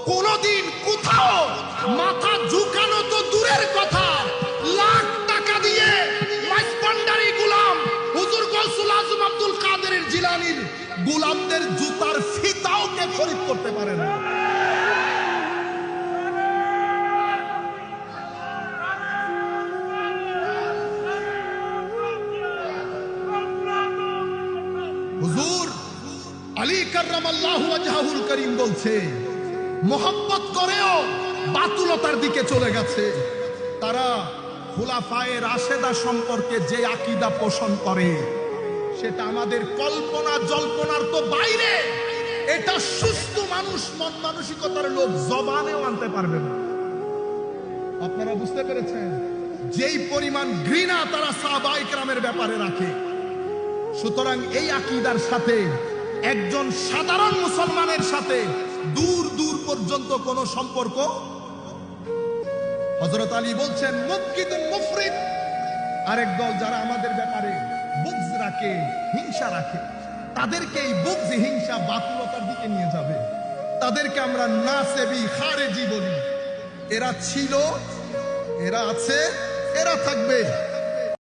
কোনদিন কোথাও মাথা ঝুঁকানো তো দূরের কথা, লাখ টাকা দিয়ে মাইজভান্ডারি গোলাম হুজুর গৌসুল আজম আব্দুল কাদের জিলানীর গোলামদের জুতার ফিতাও কে খরিদ করতে পারে না। হুজুর আলী কাররামাল্লাহু ওয়াজহাহুল করিম বলছে, মোহাব্বত করেও বাতুলতার দিকে চলে গেছে। তারা খুলাফায়ে রাশেদা সম্পর্কে যে আকীদা পোষণ করে সেটা আমাদের কল্পনা জল্পনার তো বাইরে। এটা সুস্থ মানুষ, মন মানসিকতার লোক জবানেও আনতে পারবে না। আপনারা বুঝতে পেরেছেন যেই পরিমাণ ঘৃণা তারা সাহাবায়ে কেরামের ব্যাপারে রাখে। সুতরাং এই আকীদার সাথে একজন সাধারণ মুসলমানের সাথে দূর দূর পর্যন্ত কোনো সম্পর্ক। হযরত আলী বলছেন মুবগিদুন মুফরিদ, আরেক দল যারা আমাদের ব্যাপারে বুগজ রাখে, হিংসা রাখে, তাদেরকে এই বুগজ হিংসা বাতুলতার দিকে নিয়ে যাবে। তাদেরকে আমরা নাসেবি খারেজি বলি। এরা ছিল, এরা আছে, এরা থাকবে।